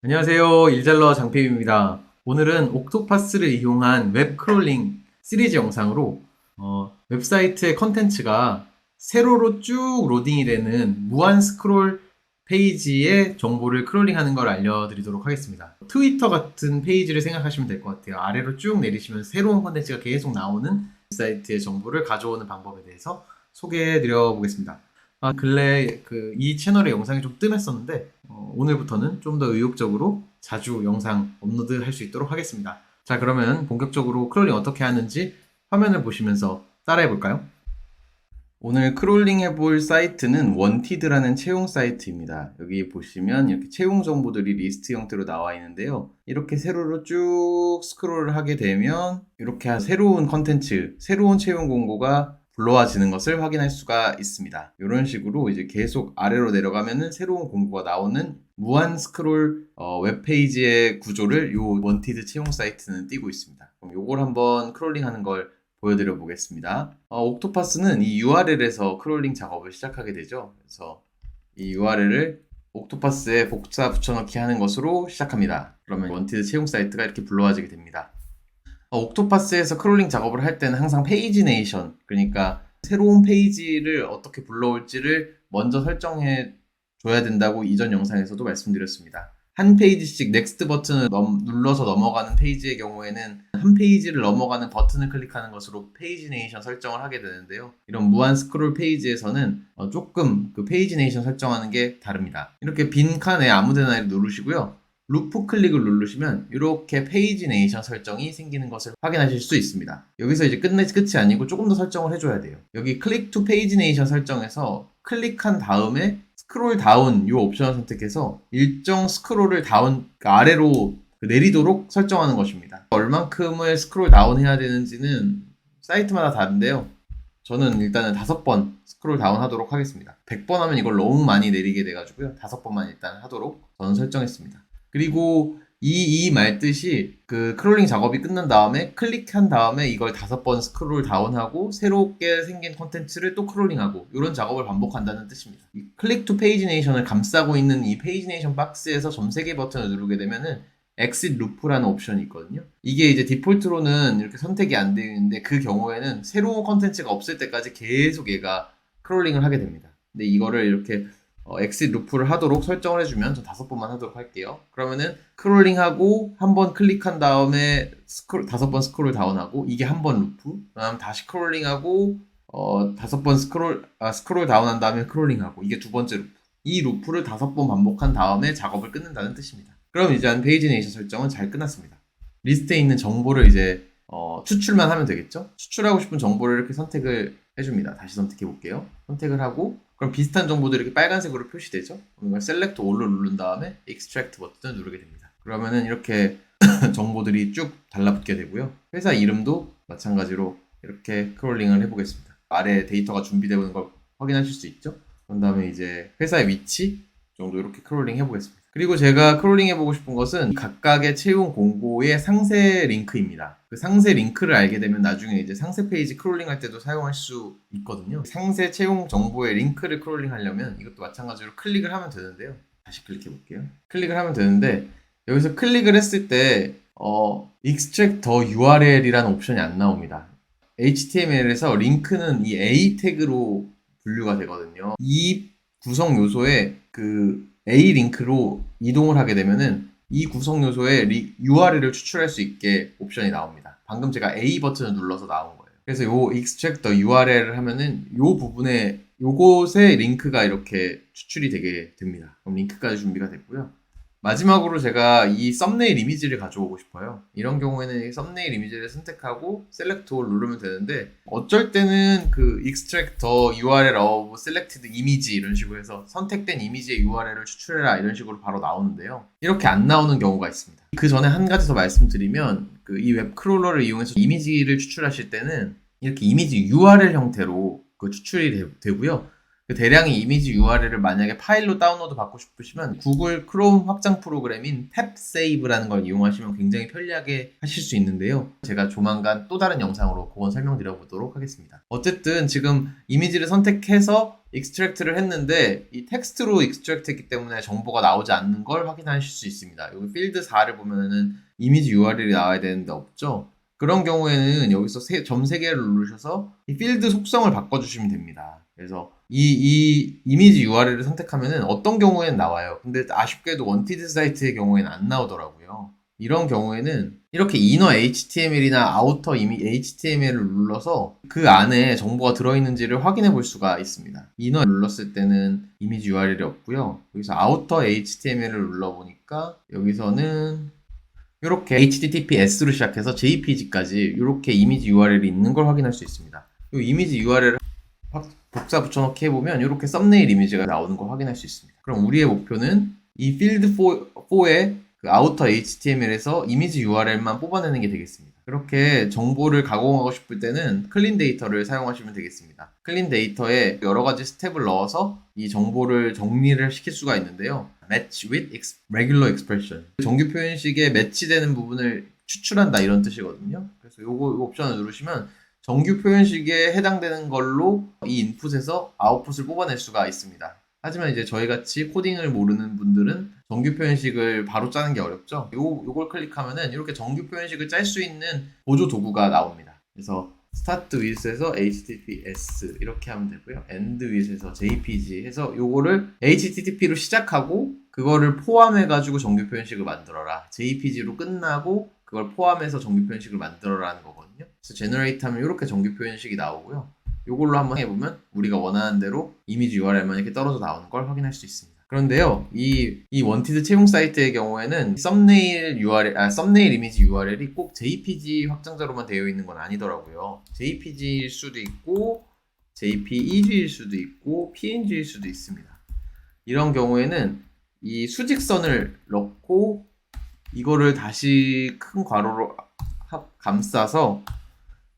안녕하세요. 일잘러 장필입니다. 오늘은 옥토파스를 이용한 웹 크롤링 시리즈 영상으로 웹사이트의 컨텐츠가 세로로 쭉 로딩이 되는 무한 스크롤 페이지의 정보를 크롤링하는 걸 알려드리도록 하겠습니다. 트위터 같은 페이지를 생각하시면 될 것 같아요. 아래로 쭉 내리시면 새로운 컨텐츠가 계속 나오는 웹사이트의 정보를 가져오는 방법에 대해서 소개해드려 보겠습니다. 근래 이 채널의 영상이 좀 뜸했었는데 오늘부터는 좀 더 의욕적으로 자주 영상 업로드 할 수 있도록 하겠습니다. 자, 그러면 본격적으로 크롤링 어떻게 하는지 화면을 보시면서 따라해 볼까요? 오늘 크롤링 해볼 사이트는 원티드라는 채용 사이트입니다. 여기 보시면 이렇게 채용 정보들이 리스트 형태로 나와 있는데요. 이렇게 세로로 쭉 스크롤을 하게 되면 이렇게 새로운 컨텐츠, 새로운 채용 공고가 불러와지는 것을 확인할 수가 있습니다. 이런 식으로 이제 계속 아래로 내려가면은 새로운 공고가 나오는 무한 스크롤 웹페이지의 구조를 이 원티드 채용 사이트는 띄고 있습니다. 그럼 이걸 한번 크롤링 하는 걸 보여드려 보겠습니다. 옥토파스는 이 URL에서 크롤링 작업을 시작하게 되죠. 그래서 이 URL을 옥토파스에 복사 붙여넣기 하는 것으로 시작합니다. 그러면 원티드 채용 사이트가 이렇게 불러와지게 됩니다. 옥토파스에서 크롤링 작업을 할 때는 항상 페이지네이션, 그러니까 새로운 페이지를 어떻게 불러올지를 먼저 설정해 줘야 된다고 이전 영상에서도 말씀드렸습니다. 한 페이지씩 넥스트 버튼을 눌러서 넘어가는 페이지의 경우에는 한 페이지를 넘어가는 버튼을 클릭하는 것으로 페이지네이션 설정을 하게 되는데요. 이런 무한 스크롤 페이지에서는 조금 그 페이지네이션 설정하는 게 다릅니다. 이렇게 빈 칸에 아무데나 누르시고요. 루프 클릭을 누르시면 이렇게 페이지네이션 설정이 생기는 것을 확인하실 수 있습니다. 여기서 이제 끝이 아니고 조금 더 설정을 해줘야 돼요. 여기 클릭 투 페이지네이션 설정에서 클릭한 다음에 스크롤 다운 이 옵션을 선택해서 일정 스크롤을 아래로 내리도록 설정하는 것입니다. 얼만큼을 스크롤 다운 해야 되는지는 사이트마다 다른데요. 저는 일단은 5번 스크롤 다운 하도록 하겠습니다. 100번 하면 이걸 너무 많이 내리게 돼가지고요. 5번만 일단 하도록 저는 설정했습니다. 그리고 이 말뜻이 그 크롤링 작업이 끝난 다음에 클릭한 다음에 이걸 5번 스크롤 다운하고 새롭게 생긴 콘텐츠를 또 크롤링하고 이런 작업을 반복한다는 뜻입니다. 이 클릭 투 페이지네이션을 감싸고 있는 이 페이지네이션 박스에서 점 3개 버튼을 누르게 되면은 엑싯 루프라는 옵션이 있거든요. 이게 이제 디폴트로는 이렇게 선택이 안 되어 있는데 그 경우에는 새로운 콘텐츠가 없을 때까지 계속 얘가 크롤링을 하게 됩니다. 근데 이거를 이렇게 엑싯 루프를 하도록 설정을 해주면 전 5번만 하도록 할게요. 그러면은 크롤링하고 한 번 클릭한 다음에 5번 스크롤 다운하고 이게 한 번 루프, 그다음 다시 크롤링하고 5번 스크롤 다운한 다음에 크롤링하고 이게 두 번째 루프. 이 루프를 5번 반복한 다음에 작업을 끊는다는 뜻입니다. 그럼 이제 한 페이지네이션 설정은 잘 끝났습니다. 리스트에 있는 정보를 이제 추출만 하면 되겠죠? 추출하고 싶은 정보를 이렇게 선택을 해줍니다. 다시 선택해 볼게요. 선택을 하고 그럼 비슷한 정보들이 이렇게 빨간색으로 표시되죠? 그럼 이걸 셀렉트 올로 누른 다음에 익스트랙트 버튼을 누르게 됩니다. 그러면은 이렇게 정보들이 쭉 달라붙게 되고요. 회사 이름도 마찬가지로 이렇게 크롤링을 해보겠습니다. 아래 데이터가 준비되어 있는 걸 확인하실 수 있죠? 그런 다음에 이제 회사의 위치 정도 이렇게 크롤링 해보겠습니다. 그리고 제가 크롤링 해보고 싶은 것은 각각의 채용 공고의 상세 링크입니다. 그 상세 링크를 알게 되면 나중에 이제 상세 페이지 크롤링 할 때도 사용할 수 있거든요. 상세 채용 정보의 링크를 크롤링 하려면 이것도 마찬가지로 클릭을 하면 되는데요. 다시 클릭해 볼게요. 클릭을 하면 되는데 여기서 클릭을 했을 때 extract the URL이라는 옵션이 안 나옵니다. HTML에서 링크는 이 A 태그로 분류가 되거든요. 이 구성 요소에 그 A 링크로 이동을 하게 되면은 이 구성 요소에 URL을 추출할 수 있게 옵션이 나옵니다. 방금 제가 A 버튼을 눌러서 나온 거예요. 그래서 요 extract the URL을 하면은 요 부분에 요곳에 링크가 이렇게 추출이 되게 됩니다. 그럼 링크까지 준비가 됐고요. 마지막으로 제가 이 썸네일 이미지를 가져오고 싶어요. 이런 경우에는 이 썸네일 이미지를 선택하고 셀렉트 올 누르면 되는데 어쩔 때는 그 extract the URL of selected image 이런 식으로 해서 선택된 이미지의 URL을 추출해라 이런 식으로 바로 나오는데요. 이렇게 안 나오는 경우가 있습니다. 그 전에 한 가지 더 말씀드리면 그 이 웹크롤러를 이용해서 이미지를 추출하실 때는 이렇게 이미지 URL 형태로 그 추출이 되고요. 그 대량의 이미지 URL을 만약에 파일로 다운로드 받고 싶으시면 구글 크롬 확장 프로그램인 탭세이브라는 걸 이용하시면 굉장히 편리하게 하실 수 있는데요. 제가 조만간 또 다른 영상으로 그건 설명드려 보도록 하겠습니다. 어쨌든 지금 이미지를 선택해서 익스트랙트를 했는데 이 텍스트로 익스트랙트 했기 때문에 정보가 나오지 않는 걸 확인하실 수 있습니다. 여기 필드 4를 보면은 이미지 URL이 나와야 되는데 없죠? 그런 경우에는 여기서 점 3개를 누르셔서 이 필드 속성을 바꿔주시면 됩니다. 그래서 이 이미지 URL을 선택하면은 어떤 경우에는 나와요. 근데 아쉽게도 원티드 사이트의 경우에는 안 나오더라고요. 이런 경우에는 이렇게 이너 HTML이나 아우터 HTML을 눌러서 그 안에 정보가 들어있는지를 확인해 볼 수가 있습니다. 이너 눌렀을 때는 이미지 URL이 없고요. 여기서 아우터 HTML을 눌러보니까 여기서는 이렇게 HTTPS로 시작해서 JPG까지 이렇게 이미지 URL이 있는 걸 확인할 수 있습니다. 이 이미지 URL을 복사 붙여넣기 해보면 이렇게 썸네일 이미지가 나오는 걸 확인할 수 있습니다. 그럼 우리의 목표는 이 필드 4의 그 아우터 HTML에서 이미지 URL만 뽑아내는 게 되겠습니다. 그렇게 정보를 가공하고 싶을 때는 클린 데이터를 사용하시면 되겠습니다. 클린 데이터에 여러 가지 스텝을 넣어서 이 정보를 정리를 시킬 수가 있는데요. Match with regular expression. 정규 표현식에 매치되는 부분을 추출한다 이런 뜻이거든요. 그래서 요 옵션을 누르시면 정규 표현식에 해당되는 걸로 이 인풋에서 아웃풋을 뽑아낼 수가 있습니다. 하지만 이제 저희 같이 코딩을 모르는 분들은 정규 표현식을 바로 짜는 게 어렵죠. 요걸 클릭하면은 이렇게 정규 표현식을 짤 수 있는 보조 도구가 나옵니다. 그래서 start with에서 https 이렇게 하면 되고요. end with에서 jpg 해서 요거를 http로 시작하고 그거를 포함해 가지고 정규 표현식을 만들어라. jpg로 끝나고 그걸 포함해서 정규 표현식을 만들어라는 거거든요. 그래서 generate 하면 이렇게 정규 표현식이 나오고요. 이걸로 한번 해보면 우리가 원하는 대로 이미지 URL만 이렇게 떨어져 나오는 걸 확인할 수 있습니다. 그런데요, 이 원티드 채용 사이트의 경우에는 썸네일 이미지 URL이 꼭 JPG 확장자로만 되어 있는 건 아니더라고요. JPG일 수도 있고, JPEG일 수도 있고, PNG일 수도 있습니다. 이런 경우에는 이 수직선을 넣고 이거를 다시 큰 괄호로 감싸서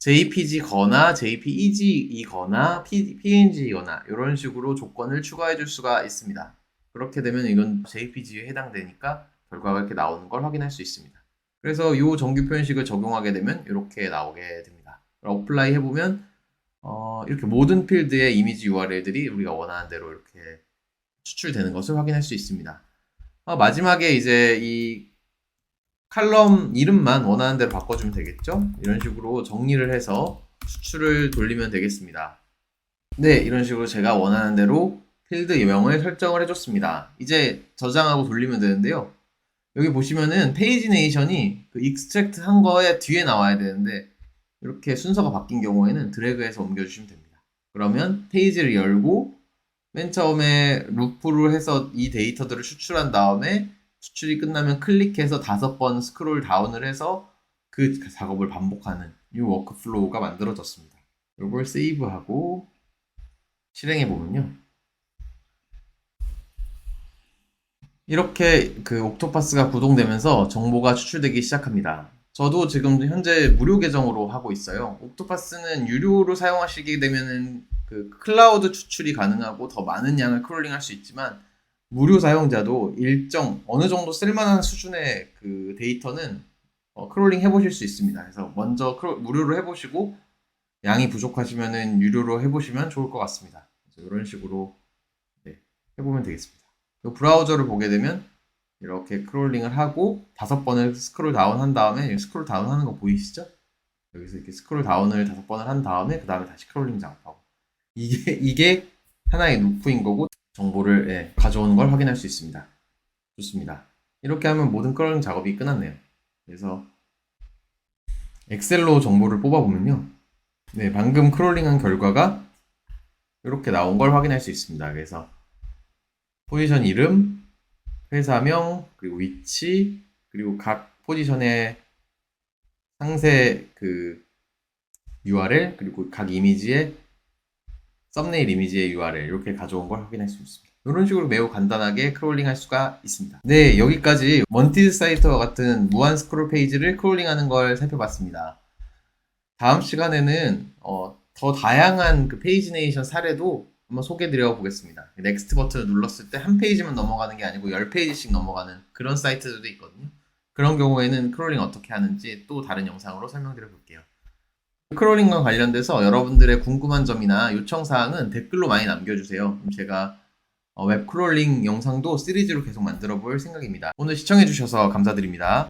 JPG거나 JPEG이거나 PNG이거나 이런 식으로 조건을 추가해 줄 수가 있습니다. 그렇게 되면 이건 JPG에 해당되니까 결과가 이렇게 나오는 걸 확인할 수 있습니다. 그래서 이 정규 표현식을 적용하게 되면 이렇게 나오게 됩니다. 어플라이 해보면 이렇게 모든 필드의 이미지 URL들이 우리가 원하는 대로 이렇게 추출되는 것을 확인할 수 있습니다. 마지막에 이제 이 칼럼 이름만 원하는 대로 바꿔주면 되겠죠? 이런 식으로 정리를 해서 수출을 돌리면 되겠습니다. 네, 이런 식으로 제가 원하는 대로 필드 유형을 설정을 해줬습니다. 이제 저장하고 돌리면 되는데요. 여기 보시면은 페이지네이션이 그 익스트랙트 한 거에 뒤에 나와야 되는데 이렇게 순서가 바뀐 경우에는 드래그해서 옮겨주시면 됩니다. 그러면 페이지를 열고 맨 처음에 루프를 해서 이 데이터들을 추출한 다음에 수출이 끝나면 클릭해서 5번 스크롤 다운을 해서 그 작업을 반복하는 이 워크플로우가 만들어졌습니다. 이걸 세이브하고 실행해 보면요. 이렇게 그 옥토파스가 구동되면서 정보가 추출되기 시작합니다. 저도 지금 현재 무료 계정으로 하고 있어요. 옥토파스는 유료로 사용하시게 되면은 그 클라우드 추출이 가능하고 더 많은 양을 크롤링 할 수 있지만 무료 사용자도 일정 어느 정도 쓸만한 수준의 그 데이터는 크롤링 해보실 수 있습니다. 그래서 먼저 무료로 해보시고 양이 부족하시면은 유료로 해보시면 좋을 것 같습니다. 그래서 이런 식으로 해보면 되겠습니다. 브라우저를 보게 되면 이렇게 크롤링을 하고 5번을 스크롤 다운 한 다음에 스크롤 다운 하는 거 보이시죠? 여기서 이렇게 스크롤 다운을 5번을 한 다음에 그 다음에 다시 크롤링 작업하고 이게 하나의 루프인 거고 정보를 가져오는 걸 확인할 수 있습니다. 좋습니다. 이렇게 하면 모든 크롤링 작업이 끝났네요. 그래서 엑셀로 정보를 뽑아보면요. 네, 방금 크롤링한 결과가 이렇게 나온 걸 확인할 수 있습니다. 그래서 포지션 이름, 회사명, 그리고 위치, 그리고 각 포지션의 상세 그 URL, 그리고 각 이미지의 썸네일 이미지의 URL 이렇게 가져온 걸 확인할 수 있습니다. 이런 식으로 매우 간단하게 크롤링 할 수가 있습니다. 네, 여기까지 원티드 사이트와 같은 무한 스크롤 페이지를 크롤링하는 걸 살펴봤습니다. 다음 시간에는 더 다양한 그 페이지네이션 사례도 한번 소개드려 보겠습니다. 넥스트 버튼을 눌렀을 때 한 페이지만 넘어가는 게 아니고 10페이지씩 넘어가는 그런 사이트들도 있거든요. 그런 경우에는 크롤링 어떻게 하는지 또 다른 영상으로 설명드려 볼게요. 웹크롤링과 관련돼서 여러분들의 궁금한 점이나 요청사항은 댓글로 많이 남겨주세요. 그럼 제가 웹크롤링 영상도 시리즈로 계속 만들어 볼 생각입니다. 오늘 시청해주셔서 감사드립니다.